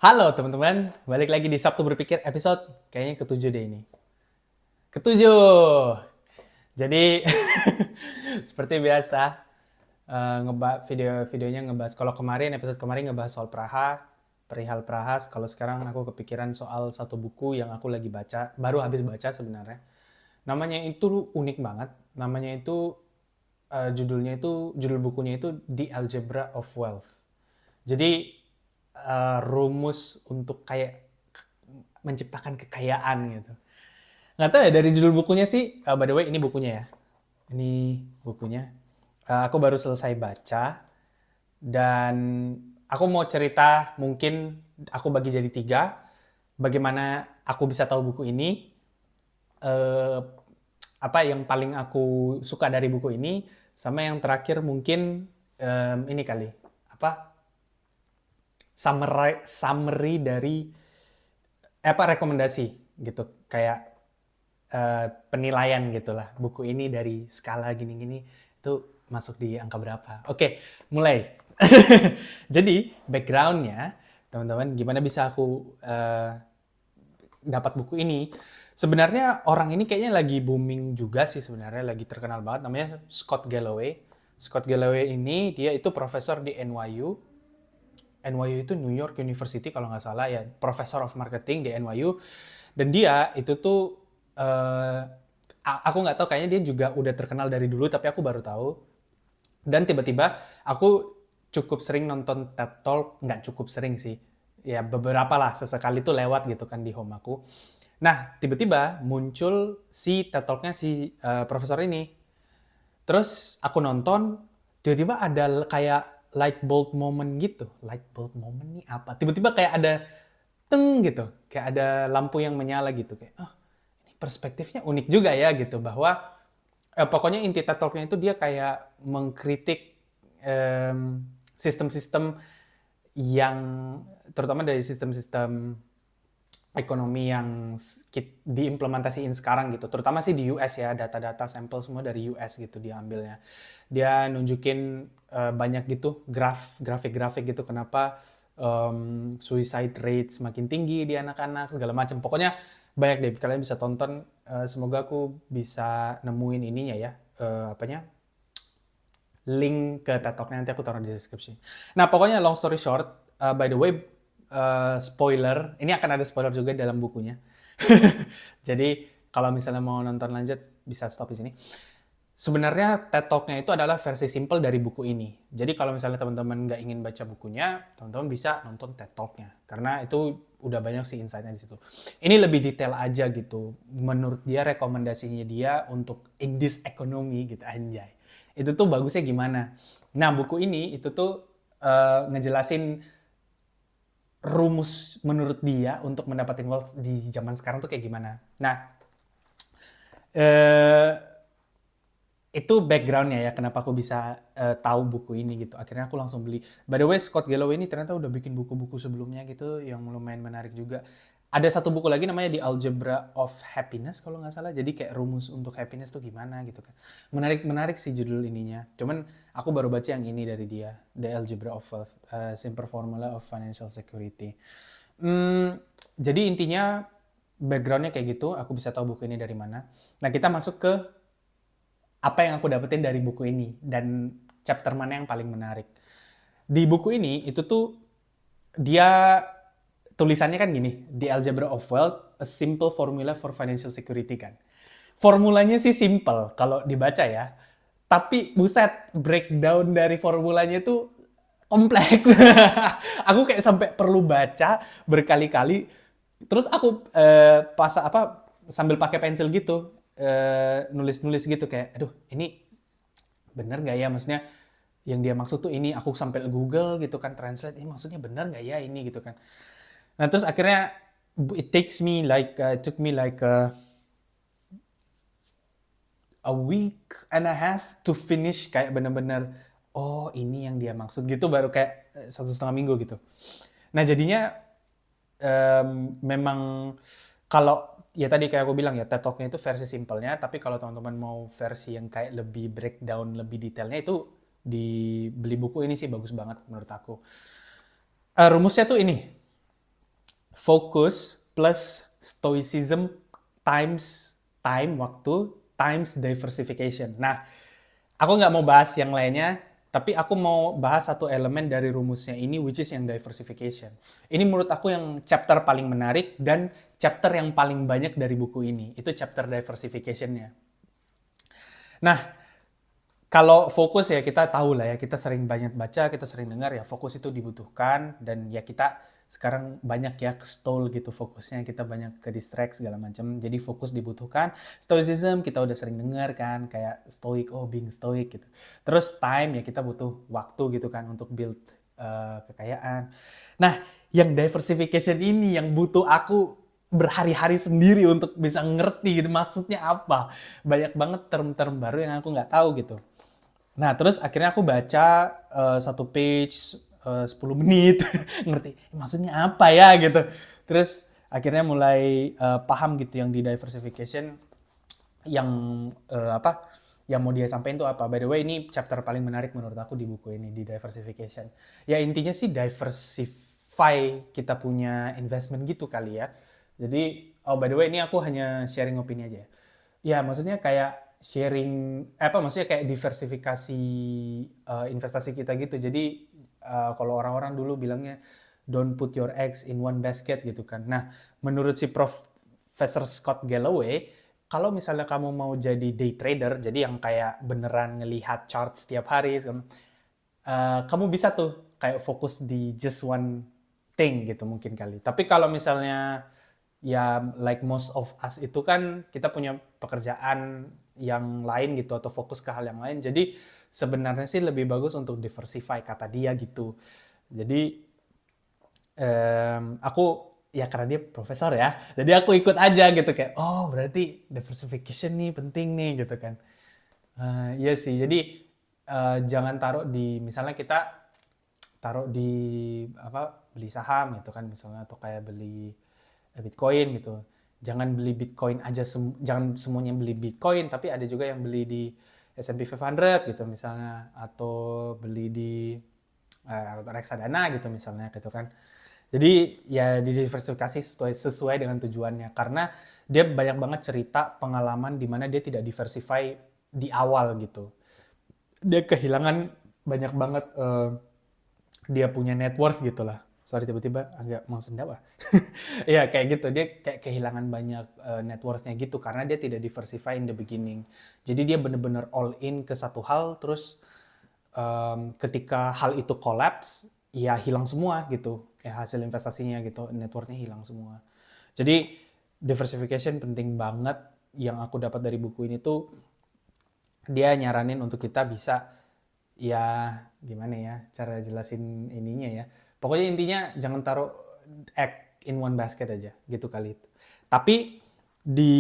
Halo teman-teman, balik lagi di Sabtu Berpikir episode kayaknya ketujuh deh ini. Ketujuh. Jadi seperti biasa videonya ngebahas. Kalau kemarin episode kemarin ngebahas soal Praha, perihal Praha. Kalau sekarang aku kepikiran soal satu buku yang aku lagi baca, baru habis baca sebenarnya. Namanya itu unik banget. Namanya itu judul bukunya itu The Algebra of Wealth. Jadi rumus untuk kayak menciptakan kekayaan gitu. Nggak tahu ya dari judul bukunya sih. By the way ini bukunya ya. Ini bukunya. Aku baru selesai baca dan aku mau cerita mungkin aku bagi jadi tiga. Bagaimana aku bisa tahu buku ini? eh, apa yang paling aku suka dari buku ini? Sama yang terakhir mungkin ini kali apa summary dari rekomendasi gitu kayak penilaian gitulah buku ini dari skala gini-gini itu masuk di angka berapa. Oke, mulai. Jadi backgroundnya teman-teman gimana bisa aku dapat buku ini. Sebenarnya orang ini kayaknya lagi booming juga sih, sebenarnya lagi terkenal banget, namanya Scott Galloway. Scott Galloway ini dia itu profesor di NYU. NYU itu New York University kalau nggak salah ya, Professor of Marketing di NYU. Dan dia itu tuh aku nggak tahu, kayaknya dia juga udah terkenal dari dulu tapi aku baru tahu. Dan tiba-tiba aku cukup sering nonton TED Talk, nggak cukup sering sih, ya beberapa lah, sesekali tuh lewat gitu kan di home aku. Nah tiba-tiba muncul si TED Talknya si profesor ini. Terus aku nonton, tiba-tiba ada kayak light bulb moment gitu. Light bulb moment nih apa? Tiba-tiba kayak ada teng gitu, kayak ada lampu yang menyala gitu, kayak oh ini perspektifnya unik juga ya gitu, bahwa pokoknya inti TED Talk-nya itu dia kayak mengkritik sistem-sistem yang terutama dari sistem-sistem ekonomi yang diimplementasiin sekarang gitu, terutama sih di US ya, data-data sampel semua dari US gitu dia ambilnya. Dia nunjukin banyak gitu grafik-grafik gitu kenapa suicide rate semakin tinggi di anak-anak segala macam. Pokoknya banyak deh, kalian bisa tonton. Semoga aku bisa nemuin ininya ya, apanya, link ke TED Talk-nya nanti aku taruh di deskripsi. Nah, pokoknya long story short, by the way, spoiler, ini akan ada spoiler juga dalam bukunya. Jadi, kalau misalnya mau nonton lanjut, bisa stop di sini. Sebenarnya TED Talk-nya itu adalah versi simple dari buku ini. Jadi kalau misalnya teman-teman nggak ingin baca bukunya, teman-teman bisa nonton TED Talk-nya. Karena itu udah banyak sih insight-nya di situ. Ini lebih detail aja gitu. Menurut dia, rekomendasinya dia untuk in this economy gitu, anjay. Itu tuh bagusnya gimana. Nah, buku ini itu tuh ngejelasin rumus menurut dia untuk mendapatkan wealth di zaman sekarang tuh kayak gimana. Nah, eh, itu backgroundnya ya kenapa aku bisa tahu buku ini gitu. Akhirnya aku langsung beli. By the way, Scott Galloway ini ternyata udah bikin buku-buku sebelumnya gitu yang lumayan menarik juga. Ada satu buku lagi namanya The Algebra of Happiness kalau nggak salah. Jadi kayak rumus untuk happiness tuh gimana gitu kan. Menarik sih judul ininya. Cuman aku baru baca yang ini dari dia, The Algebra of Wealth, Simple Formula of Financial Security. Jadi intinya backgroundnya kayak gitu. Aku bisa tahu buku ini dari mana. Nah kita masuk ke apa yang aku dapetin dari buku ini dan chapter mana yang paling menarik. Di buku ini itu tuh dia tulisannya kan gini, The Algebra of Wealth, a simple formula for financial security kan. Formulanya sih simple kalau dibaca ya, tapi buset breakdown dari formulanya tuh kompleks. Aku kayak sampai perlu baca berkali-kali. Terus aku pas apa sambil pakai pensil gitu nulis-nulis gitu kayak, aduh ini bener nggak ya, maksudnya yang dia maksud tuh ini, aku sampai Google gitu kan translate ini maksudnya bener nggak ya ini gitu kan. Nah terus akhirnya it took me like a week and a half to finish, kayak bener-bener oh ini yang dia maksud gitu, baru kayak 1,5 minggu gitu. Nah jadinya memang kalau ya tadi kayak aku bilang ya, TED Talk-nya itu versi simpelnya, tapi kalau teman-teman mau versi yang kayak lebih breakdown, lebih detailnya, itu di beli buku ini sih bagus banget menurut aku. Rumusnya tuh ini. fokus plus stoicism times time, waktu, times diversification. Nah, aku nggak mau bahas yang lainnya, tapi aku mau bahas satu elemen dari rumusnya ini, which is yang diversification. Ini menurut aku yang chapter paling menarik dan chapter yang paling banyak dari buku ini. Itu chapter diversification-nya. Nah, kalau fokus ya kita tahu lah ya, kita sering banyak baca, kita sering dengar ya fokus itu dibutuhkan dan ya kita sekarang banyak ya ke stall gitu fokusnya, kita banyak ke distract segala macam. Jadi fokus dibutuhkan. Stoicism kita udah sering dengar kan kayak stoic, oh being stoic gitu. Terus time ya kita butuh waktu gitu kan untuk build kekayaan. Nah, yang diversification ini yang butuh aku berhari-hari sendiri untuk bisa ngerti gitu maksudnya apa. Banyak banget term-term baru yang aku nggak tahu gitu. Nah, terus akhirnya aku baca satu page 10 menit, ngerti maksudnya apa ya gitu. Terus akhirnya mulai paham gitu yang di diversification yang apa yang mau dia sampaikan itu apa. By the way, ini chapter paling menarik menurut aku di buku ini, di diversification. Ya intinya sih diversify kita punya investment gitu kali ya. Jadi, oh by the way ini aku hanya sharing opini aja ya. Ya, maksudnya kayak sharing apa maksudnya kayak diversifikasi investasi kita gitu. Jadi kalau orang-orang dulu bilangnya don't put your eggs in one basket gitu kan. Nah, menurut si Profesor Scott Galloway, kalau misalnya kamu mau jadi day trader, jadi yang kayak beneran ngelihat chart setiap hari, kamu bisa tuh kayak fokus di just one thing gitu mungkin kali. Tapi kalau misalnya ya like most of us itu kan kita punya pekerjaan yang lain gitu atau fokus ke hal yang lain. Jadi sebenarnya sih lebih bagus untuk diversify kata dia gitu. Jadi aku ya karena dia profesor ya, jadi aku ikut aja gitu kayak oh berarti diversification nih penting nih gitu kan. Iya sih, jadi jangan taruh di misalnya kita taruh di apa beli saham gitu kan misalnya atau kayak beli Bitcoin gitu. Jangan beli Bitcoin aja, jangan semuanya beli Bitcoin, tapi ada juga yang beli di S&P 500 gitu misalnya, atau beli di reksadana gitu misalnya gitu kan. Jadi ya didiversifikasi sesuai dengan tujuannya, karena dia banyak banget cerita pengalaman di mana dia tidak diversify di awal gitu. Dia kehilangan banyak banget dia punya net worth gitu lah. Sorry tiba-tiba agak mau sendap ah. Ya kayak gitu, dia kayak kehilangan banyak net worth-nya gitu karena dia tidak diversify in the beginning. Jadi dia bener-bener all in ke satu hal, terus ketika hal itu collapse, ya hilang semua gitu. Ya hasil investasinya gitu, net worth-nya hilang semua. Jadi diversification penting banget. Yang aku dapat dari buku ini tuh dia nyaranin untuk kita bisa ya gimana ya cara jelasin ininya ya. Pokoknya intinya jangan taruh egg in one basket aja gitu kali itu. Tapi di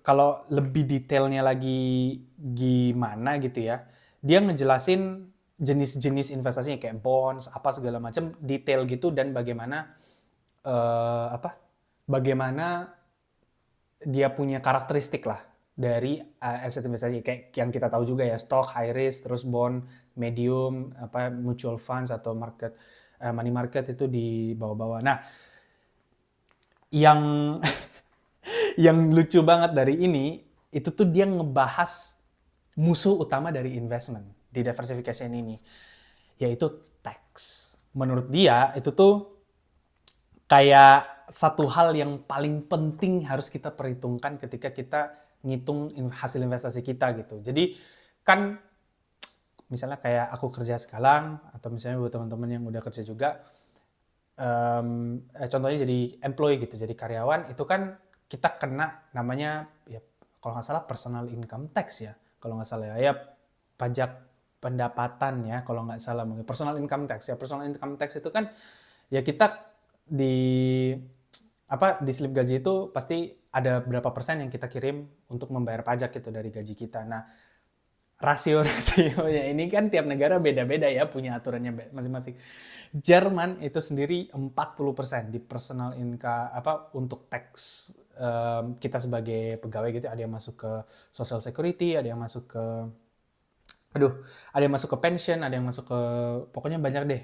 kalau lebih detailnya lagi gimana gitu ya, dia ngejelasin jenis-jenis investasinya kayak bonds apa segala macam detail gitu dan bagaimana apa bagaimana dia punya karakteristik lah dari aset investasi kayak yang kita tahu juga ya stock high risk terus bond medium apa mutual funds atau market money market itu di bawah-bawah. Nah, yang yang lucu banget dari ini itu tuh dia ngebahas musuh utama dari investment di diversification ini yaitu tax. Menurut dia itu tuh kayak satu hal yang paling penting harus kita perhitungkan ketika kita ngitung hasil investasi kita gitu. Jadi kan misalnya kayak aku kerja sekarang atau misalnya buat teman-teman yang udah kerja juga, contohnya jadi employee gitu, jadi karyawan itu kan kita kena namanya ya kalau nggak salah personal income tax ya, kalau nggak salah ya pajak pendapatan ya kalau nggak salah mungkin personal income tax ya personal income tax itu kan ya kita di apa di slip gaji itu pasti ada berapa persen yang kita kirim untuk membayar pajak gitu dari gaji kita. Nah, rasio-rasionya ini kan tiap negara beda-beda ya punya aturannya masing-masing. Jerman itu sendiri 40% di personal income apa untuk tax kita sebagai pegawai gitu ada yang masuk ke social security, ada yang masuk ke Aduh, ada yang masuk ke pension, ada yang masuk ke pokoknya banyak deh,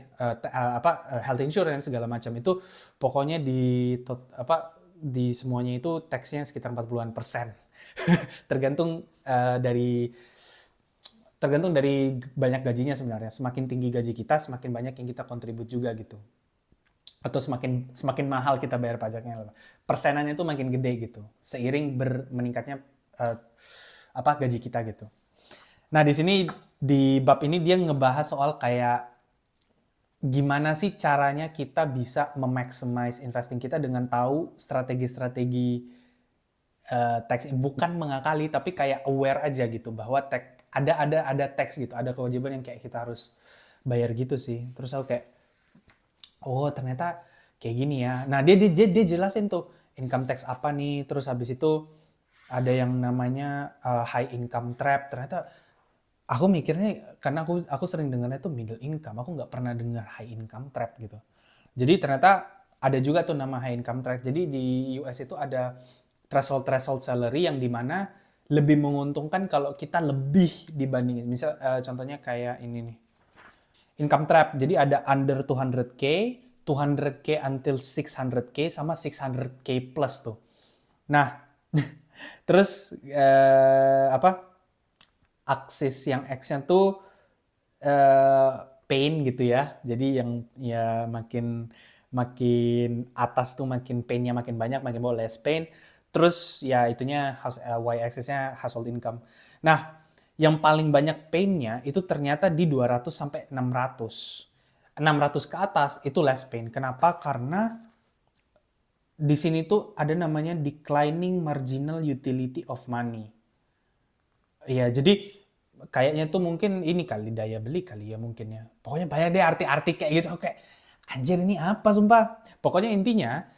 health insurance segala macam itu pokoknya di semuanya itu tax-nya sekitar 40-an persen. Tergantung dari banyak gajinya sebenarnya. Semakin tinggi gaji kita, semakin banyak yang kita kontribut juga gitu. Atau semakin semakin mahal kita bayar pajaknya. Persenannya itu makin gede gitu. Seiring meningkatnya eh, gaji kita gitu. Nah, di sini di bab ini dia ngebahas soal kayak gimana sih caranya kita bisa memaximize investing kita dengan tahu strategi-strategi tax, bukan mengakali tapi kayak aware aja gitu bahwa tax ada tax gitu, ada kewajiban yang kayak kita harus bayar gitu sih. Terus aku kayak, oh ternyata kayak gini ya. Nah dia jelasin tuh income tax apa nih. Terus habis itu ada yang namanya high income trap. Ternyata aku mikirnya karena aku sering dengarnya tuh middle income. Aku nggak pernah dengar high income trap gitu. Jadi ternyata ada juga tuh nama high income trap. Jadi di US itu ada threshold salary yang dimana lebih menguntungkan kalau kita lebih dibandingin. Misal contohnya kayak ini nih. Income trap. Jadi ada under 200k, 200k until 600k sama 600k plus tuh. Nah, terus aksis yang X-nya tuh eh, pain gitu ya. Jadi yang ya makin makin atas tuh makin painnya makin banyak, makin bawah less pain. Terus ya itunya y-axisnya household income. Nah, yang paling banyak painnya itu ternyata di 200 sampai 600. 600 ke atas itu less pain. Kenapa? Karena di sini tuh ada namanya declining marginal utility of money. Iya, jadi kayaknya tuh mungkin ini kali daya beli kali ya mungkin ya. Pokoknya banyak deh arti-arti kayak gitu. Oke, anjir ini apa sumpah. Pokoknya intinya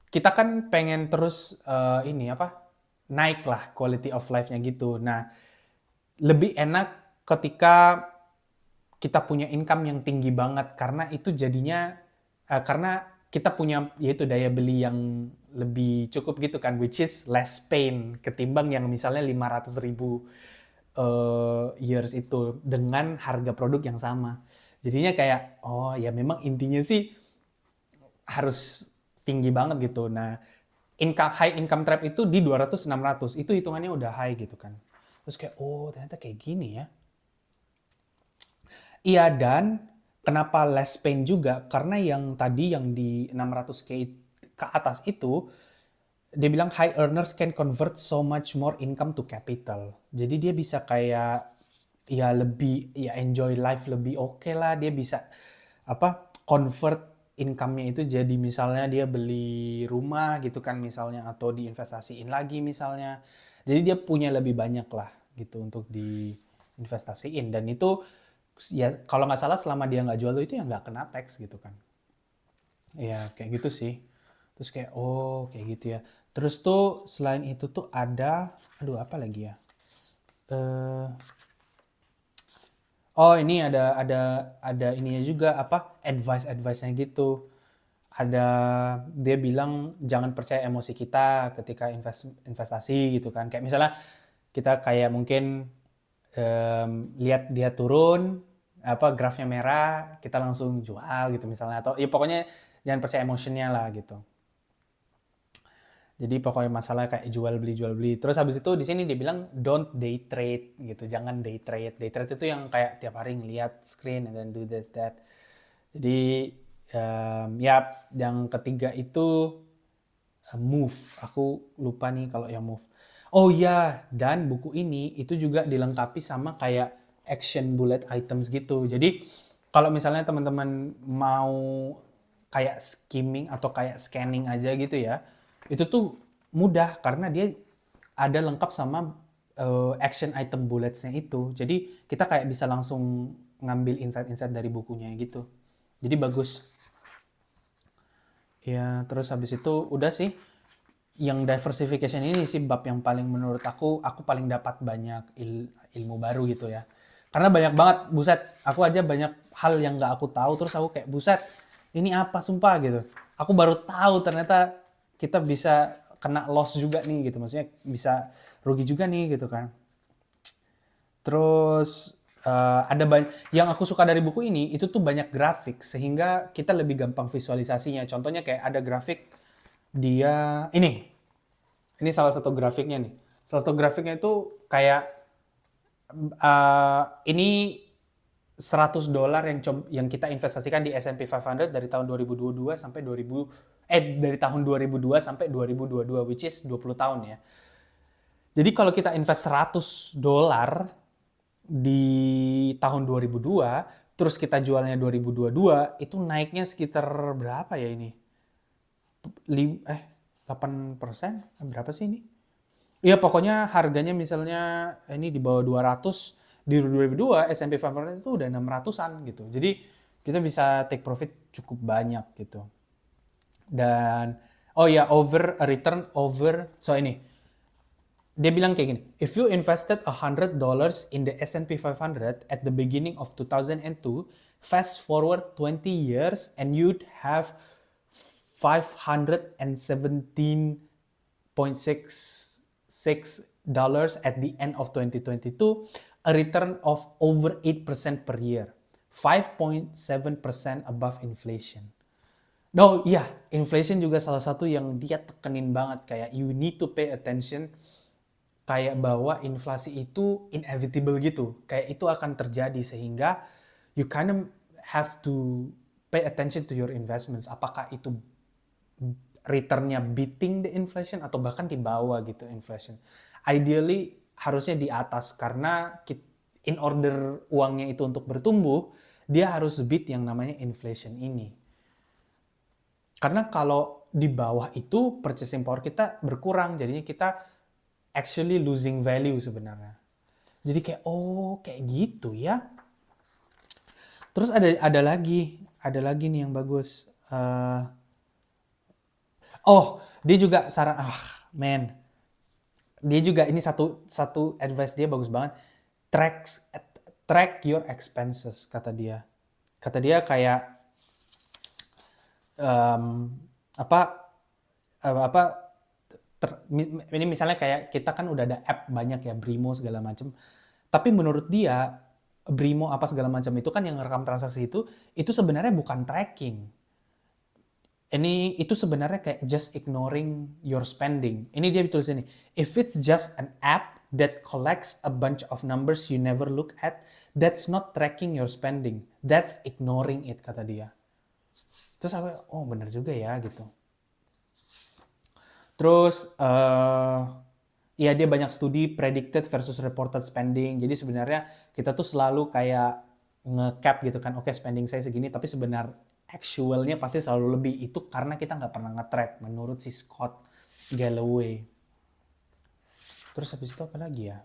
kita kan pengen terus ini apa naik lah quality of life-nya gitu. Nah, lebih enak ketika kita punya income yang tinggi banget karena itu jadinya karena kita punya yaitu daya beli yang lebih cukup gitu kan, which is less pain ketimbang yang misalnya 500.000 years itu dengan harga produk yang sama. Jadinya kayak oh ya memang intinya sih harus tinggi banget gitu. Nah, high income trap itu di 200 600 itu hitungannya udah high gitu kan. Terus kayak oh ternyata kayak gini ya. Iya, dan kenapa less pain juga? Karena yang tadi yang di 600k ke atas itu, dia bilang high earners can convert so much more income to capital. Jadi dia bisa kayak ya lebih ya enjoy life lebih oke lah. Dia bisa apa convert income-nya itu jadi misalnya dia beli rumah gitu kan misalnya atau diinvestasiin lagi misalnya. Jadi dia punya lebih banyak lah gitu untuk diinvestasiin dan itu ya kalau nggak salah selama dia nggak jual itu ya nggak kena tax gitu kan. Ya kayak gitu sih. Terus kayak oh kayak gitu ya. Terus tuh selain itu tuh ada aduh apa lagi ya? Eh oh ini ada ininya juga apa advice-nya gitu. Ada dia bilang jangan percaya emosi kita ketika investasi gitu kan. Kayak misalnya kita kayak mungkin lihat dia turun apa grafnya merah kita langsung jual gitu misalnya atau ya pokoknya jangan percaya emotionnya lah gitu. Jadi pokoknya masalah kayak jual beli terus habis itu di sini dia bilang don't day trade gitu, jangan day trade. Day trade itu yang kayak tiap hari ngeliat screen and then do this that. Jadi ya yang ketiga itu move. Aku lupa nih kalau yang move. Oh ya, dan buku ini itu juga dilengkapi sama kayak action bullet items gitu. Jadi kalau misalnya teman-teman mau kayak skimming atau kayak scanning aja gitu ya, itu tuh mudah karena dia ada lengkap sama action item bulletsnya itu. Jadi kita kayak bisa langsung ngambil insight-insight dari bukunya gitu. Jadi bagus. Ya, terus habis itu udah sih yang diversification ini sih bab yang paling menurut aku paling dapat banyak ilmu baru gitu ya. Karena banyak banget, buset, aku aja banyak hal yang nggak aku tahu terus aku kayak buset, ini apa sumpah gitu. Aku baru tahu ternyata kita bisa kena loss juga nih gitu, maksudnya bisa rugi juga nih gitu kan. Terus ada banyak yang aku suka dari buku ini itu tuh banyak grafik sehingga kita lebih gampang visualisasinya. Contohnya kayak ada grafik dia ini salah satu grafiknya nih. Salah satu grafiknya itu kayak ini $100 yang kita investasikan di S&P 500 dari tahun 2022 sampai dari tahun 2002 sampai 2022, which is 20 tahun ya. Jadi kalau kita invest $100 di tahun 2002, terus kita jualnya 2022, itu naiknya sekitar berapa ya ini? 8%? Berapa sih ini? Iya, pokoknya harganya misalnya ini di bawah 200, di 2002 S&P 500 itu udah 600-an gitu. Jadi kita bisa take profit cukup banyak gitu. Dan oh ya, dia bilang kayak gini, if you invested $100 in the S&P 500 at the beginning of 2002, fast forward 20 years and you'd have $517.66 at the end of 2022, a return of over 8% per year, 5.7% above inflation. No, iya, inflation juga salah satu yang dia tekenin banget, kayak you need to pay attention, kayak bahwa inflasi itu inevitable gitu, kayak itu akan terjadi sehingga you kind of have to pay attention to your investments, apakah itu returnnya beating the inflation atau bahkan di bawah gitu inflation. Ideally harusnya di atas karena in order uangnya itu untuk bertumbuh, dia harus beat yang namanya inflation ini. Karena kalau di bawah itu purchasing power kita berkurang, jadinya kita actually losing value sebenarnya. Jadi kayak kayak gitu ya. Terus ada lagi nih yang bagus. Dia juga man. Dia juga ini satu advice dia bagus banget. Track your expenses, kata dia. Kata dia kayak ini misalnya kayak kita kan udah ada app banyak ya, Brimo segala macam. Tapi menurut dia Brimo apa segala macam itu kan yang ngerekam transaksi itu sebenarnya bukan tracking. Itu sebenarnya kayak just ignoring your spending. Ini dia tulis ini. If it's just an app that collects a bunch of numbers you never look at, that's not tracking your spending. That's ignoring it, kata dia. Terus aku, bener juga ya gitu. Terus ya dia banyak studi predicted versus reported spending. Jadi sebenarnya kita tuh selalu kayak nge-cap gitu kan. Oke, spending saya segini, tapi actualnya pasti selalu lebih. Itu karena kita nggak pernah nge-track menurut si Scott Galloway. Terus habis itu apa lagi ya?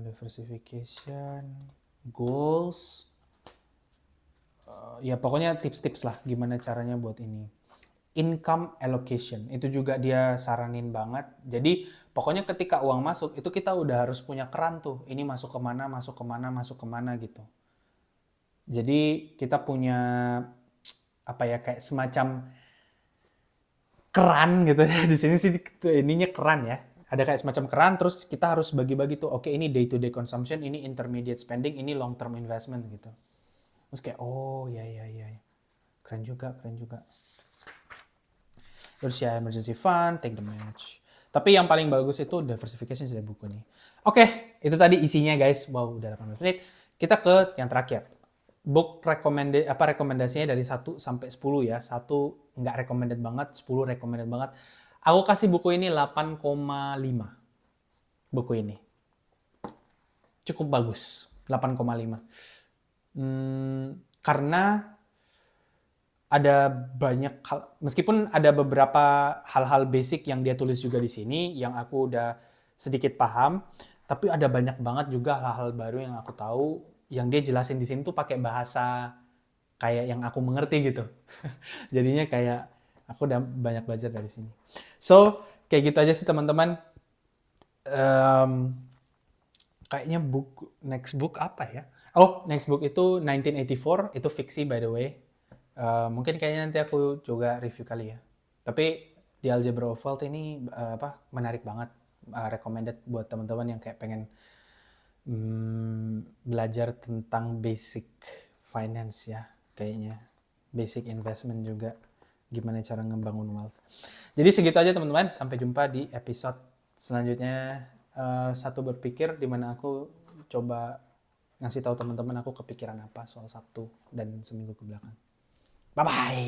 Diversification, goals. Ya pokoknya tips-tips lah gimana caranya buat ini. Income allocation, itu juga dia saranin banget. Jadi pokoknya ketika uang masuk, itu kita udah harus punya keran tuh. Ini masuk kemana, masuk kemana, masuk kemana gitu. Jadi kita punya kayak semacam keran gitu ya. Di sini sih ininya keran ya. Ada kayak semacam keran, terus kita harus bagi-bagi tuh. Oke, ini day to day consumption, ini intermediate spending, ini long term investment gitu. Terus kayak ya. Keren juga. Terus ya emergency fund, take the match. Tapi yang paling bagus itu diversification dari buku nih. Oke, itu tadi isinya guys. Wow, udah 18 menit. Kita ke yang terakhir. Book rekomendasinya dari 1 sampai 10 ya. 1 nggak recommended banget, 10 recommended banget. Aku kasih buku ini 8,5. Buku ini. Cukup bagus. 8,5. Karena ada banyak hal, meskipun ada beberapa hal-hal basic yang dia tulis juga di sini yang aku udah sedikit paham, tapi ada banyak banget juga hal-hal baru yang aku tahu yang dia jelasin di sini tuh pakai bahasa kayak yang aku mengerti gitu. Jadinya kayak aku udah banyak belajar dari sini. So, kayak gitu aja sih teman-teman. Kayaknya next book apa ya? Next book itu 1984, itu fiksi by the way. Mungkin kayaknya nanti aku juga review kali ya. Tapi di Algebra of Wealth ini menarik banget, recommended buat teman-teman yang kayak pengen Belajar tentang basic finance ya, kayaknya. Basic investment juga. Gimana cara ngebangun wealth. Jadi segitu aja teman-teman. Sampai jumpa di episode selanjutnya. Satu berpikir, dimana aku coba ngasih tahu teman-teman aku kepikiran apa soal Sabtu dan seminggu ke belakang. Bye-bye!